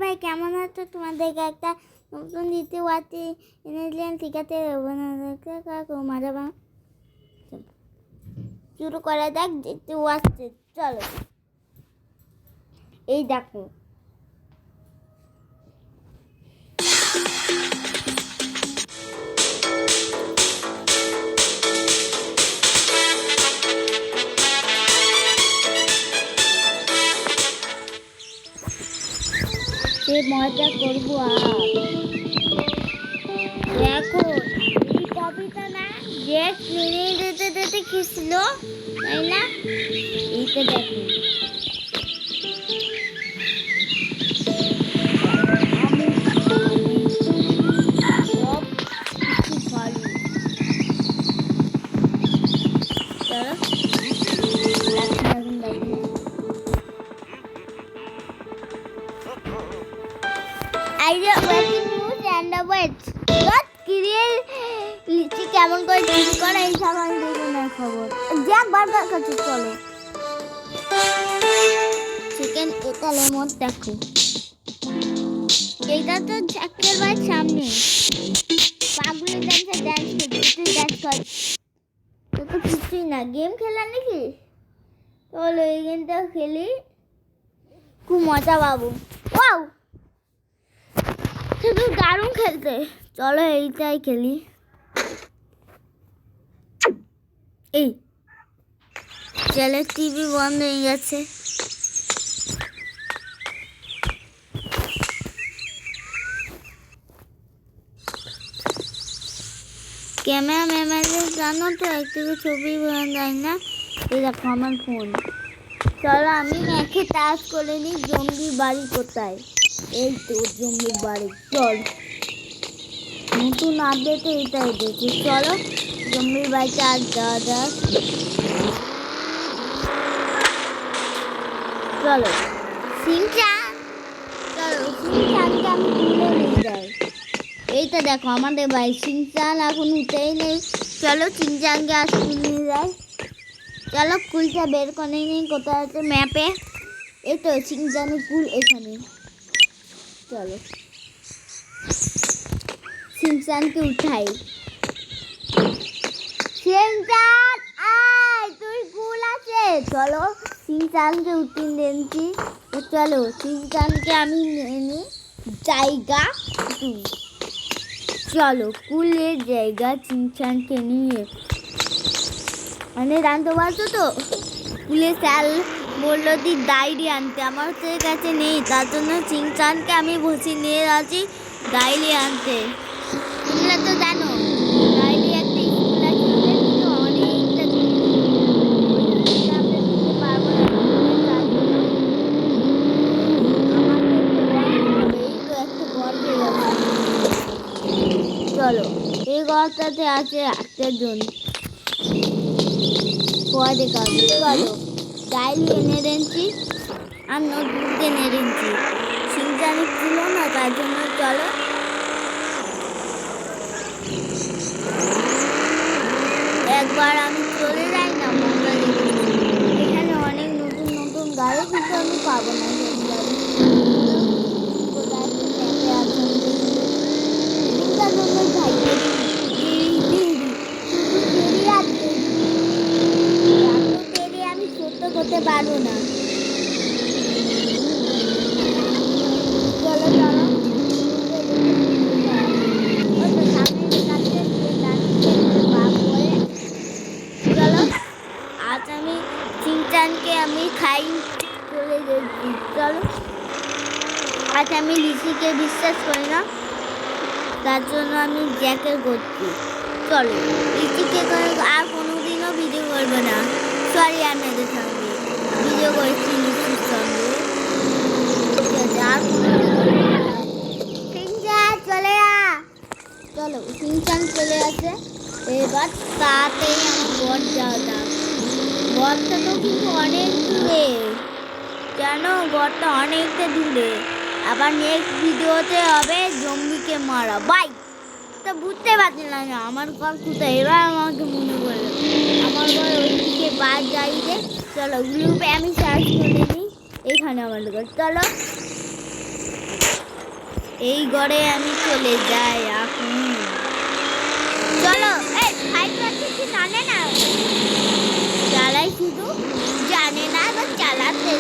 ভাই কেমন আছো? তোমাদেরকে একটা নতুন দ্বিতীয় ওয়ার্ডটি এনেছিলেন শিখাতে কাকু মারা বা শুরু করা যাক দ্বিতীয় ওয়ার্ডটি। চলো, এই দেখো সে মজা করবো। দেখো এই কবিতা না যে কিনে দিতে দিতে কি ছিল, তাই না? এইটা দেখো, সব কিছু ভালো। চলো এখন দেখো idea waiting news and the weight dot ক্রিয়েল লিচি কেমন করে চুরি করে এই সব আমি দেখবো না খবর। জ্যাক বার্গার খাচ্ছে। চলো চিকেন একালের মধ্যে দেখো, এইটা তো জ্যাকের বাড়ির সামনে পাগলে ডান্সে ডান্স করছে, ডান্স কর তো তো কিছুই না। গেম খেলার নাকি? চলো এই গেমটা খেলি, খুব মজা পাবো। ওয়াও শুধু দারুণ খেলতে। চলো এইটাই খেলি। এই চলে টিভি বন্ধ হয়ে গেছে। ক্যামেরা ম্যামেরা জানো তো একটু ছবি দেয় না। এই দেখো আমার ফোন। চলো আমি ম্যাখে টাচ করে নিই। জঙ্গির বাড়ি কোথায়? এই তো জঙ্গির বাড়ি। চল নতুন আপডেটে এইটাই দেখি। চলো জঙ্গির বাড়িতে আর যাওয়া যাক। চলো সিনচান, চলো সিনচানকে আমি তুলে নিয়ে যাই। এইটা দেখো আমাদের বাড়ি। সিনচান এখন উঠেই নেই। চলো সিনচানকে আর নিয়ে যাই। চলো কুলটা বের করে নিই। কোথায় আছে ম্যাপে? এই তো সিনচানের কুল এখানে। চলো সিনচানকে উঠাই। সিনচান আয়, তুই কুল আছে। চলো সিনচানকে উঠিয়ে দিয়েছি। চলো সিনচানকে আমি নিয়ে জায়গা দুই। চলো কুলের জায়গা সিনচানকে নিয়ে মানে জানতে পারছো তো, কুলের স্যার বললো দি ডায়েরি আনতে, আমার কাছে নেই। তার জন্য সিনচানকে আমি বসে নিয়ে আছি ডায়েরি আনতে। তোমরা তো জানো ডায়েরি একটা স্কুল আছে, কিন্তু অনেকটা পারবো না। চলো এই ঘরটাতে আছে একটা জন পরে কাজে। চলো ডায়েরি এনে দিচ্ছি আর নোটবুক এনে দিচ্ছি। সিনচানি ছিল না তার জন্য। চলো একবার আমি চলে যাই না মঙ্গল। এখানে অনেক নতুন নতুন গাড়ি, কিন্তু আমি পাবো না সেই গাড়ি। কোথায় ম্যাপে আছে তার জন্য যাই। আমি সত্য করতে পারবো না। চলো চলো চলো আজ আমি সিনচানকে আমি খাই চলে যাচ্ছি। চলো আজ আমি লিচিকে বিশ্বাস করি না, তার জন্য আমি জ্যাকে করছি। চলো লিচিকে আর কোনোদিনও ভিডিও করবো না। সরি আপনাদের সঙ্গে ভিডিও করেছি লিচির সঙ্গে। আর সিনচান চলে আ। চলো সিনচান চলে আসে। এবার তাতেই আমার ঘর যাওয়া যাক। ঘরটা তো কিন্তু অনেক দূরে, জানো ঘরটা অনেকটা দূরে। আবার নেক্সট ভিডিওতে হবে জম্বিকে মারা। বাই। তা বুঝতে পারছিলাম না আমার ঘর কোথায়। এবার আমাকে মনে করলো আমার ঘর ওইদিকে বাদ যাই রে। চলো গ্রুপে আমি সার্চ করে নিই। এখানে আমার ঘর। চলো এই ঘরে আমি চলে যাই এখন। চলো এই ফাইট করতে কি জানে না, চালাই শুধু জানে না বা চালাতে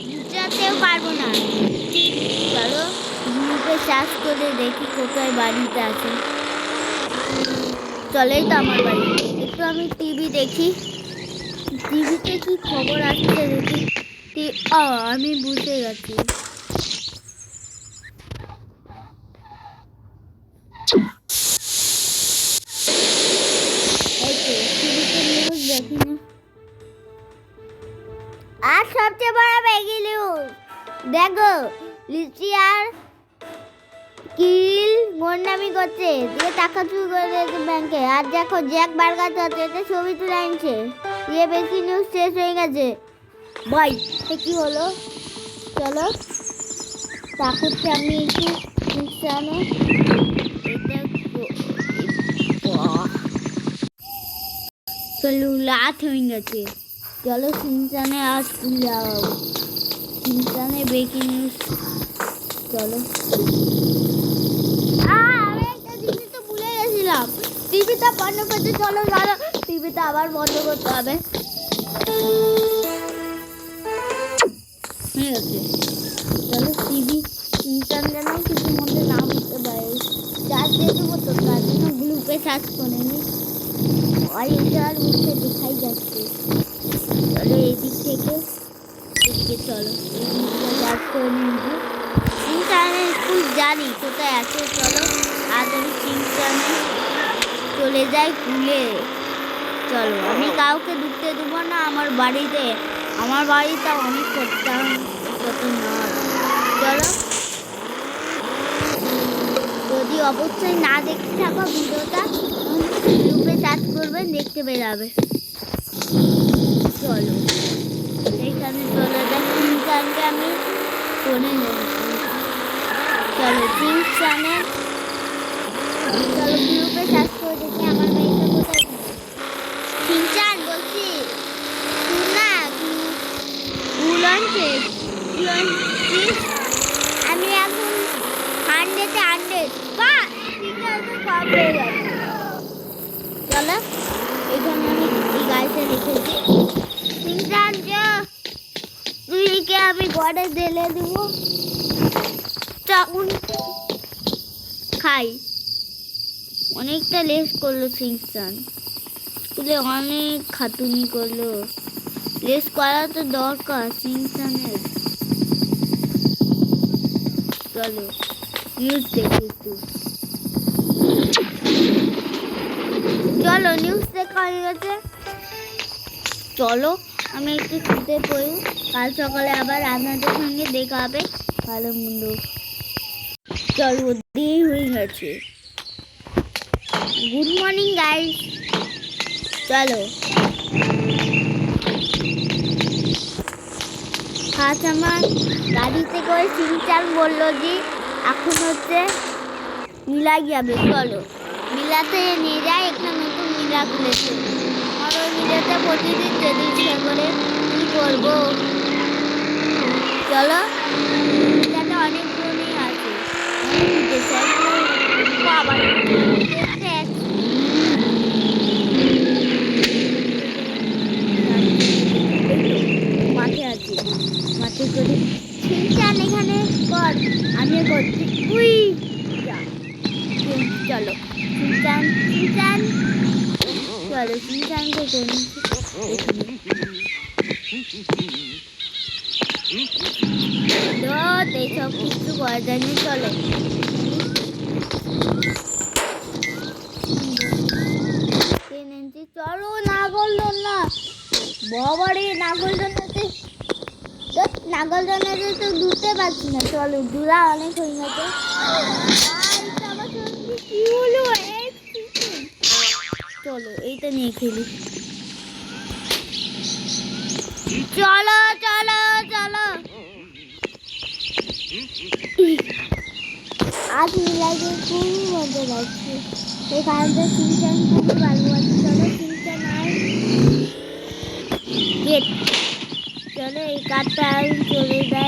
বুঝাতেও পারবো না। চলো গ্রুপে সার্চ করে দেখি কোথায় বাড়িতে আছে। চলেই তো আমার বাড়ি। একটু আমি টিভি দেখি, টিভিতে কি খবর আসছে দেখি। আমি বুঝে গেছি। আর সবচেয়ে বড় ব্যাগি নিউজ দেখো, লিচি আর কিল গন্ডামি করছে, দিয়ে টাকা চুরি করে দিয়েছে ব্যাংকে। আর দেখো জ্যাক বার্গার হচ্ছে, এটা ছবি তুলে আনছে। দিয়ে বেশি নিউজ শেষ হয়ে গেছে ভাই। কি হলো? চলো তাকে আমি একটু জানো চলো রাত হয়ে গেছে। চলো সিনচানে আজ স্কুল যাও, সিনচানে ব্রেকিং নিউজ। চলো আমি একটা জিনিস তো ভুলে গেছিলাম, টিভিটা বন্ধ করতে। চলো চলো টিভিটা আবার বন্ধ করতে হবে। হয়ে গেছে। চলো টিভি সিনচান যেন কিছু মধ্যে না বুঝতে পারে। চার্জ দিয়ে দেবো তো, তার জন্য গ্লুপে চার্জ করে নি। আর এটা আর মুখে দেখাই যাচ্ছে। চলো এদিক থেকে এদিকে চলো, চার্জ করে নিয়েছি। সিনচানের স্কুল জানি কোথায় আছে। চলো আজ আমি সিনচানে চলে যাই স্কুলে। চলো আমি কাউকে ঢুকতে দেবো না আমার বাড়িতে। আমার বাড়িটা অনেক করতাম কত না। চলো যদি অবশ্যই না দেখতে থাকো ভিডিওটা, গ্রুপে চার্জ করবেন, দেখতে পেয়ে যাবে। চলো এইখানে চলে যাই, সিনচানকে আমি ফোনে নেব। চলো সিনচানে চলো গ্রুপে সার্চ করে দেখি আমার মেয়েটা কোথায়। সিনচান বলছি তুই না ভুল আনছে আমি এখন 100 বা কম হয়ে গেছে। চলো এখানে আমি এই গাড়িতে লিখেছি সিনচান তুইকে আমি ঘরে ঢেলে দিব, তখন খাই। অনেকটা লেস করলো সিনচান, স্কুলে অনেক খাটুনি করলো। লেস করা তো দরকার সিনচানের। চলো নিউজ দেখি একটু। চলো নিউজ দেখা হয়ে গেছে। চলো আমি একটু শুতে পড়ি, কাল সকালে আবার আপনাদের সঙ্গে দেখা হবে ভালো মন্দ। চলো দেরি হয়ে গেছে। Good morning guys. চলো আজ আমার গাড়িতে করে সিনচান বললো যে এখন হচ্ছে মিলাই যাবে। চলো মিলাতে নিয়ে যায়, একটা নতুন মিলা খুলেছে। আর ওই মিলাতে প্রতিদিন যেতে ইচ্ছা করে, কি করবো। চলো মিলাতে অনেক জনই আছে, বাবা মাঠে আছে, মাঠে করে সিনচান এখানে কর, আমি করছি। উই চলো সিনচান চলো সিনচানকে করি এইসব কিছু করা যায়নি। চলো চলো নাগলদোলনা, বাবারে নাগলদোলনাতে তো ঘুরতে পারছি না। চলো দূরা অনেক হয়ে গেছে। কি হলো? চলো এইটা নিয়ে খেলি। চলো চলো চলো আজ মিলাইতে খুবই মজা লাগছে। এই কারণটা সিনচান খুবই ভালো আছে। চলো সিনচান আর গেট। চলো এই কাঠটা চলে যায়।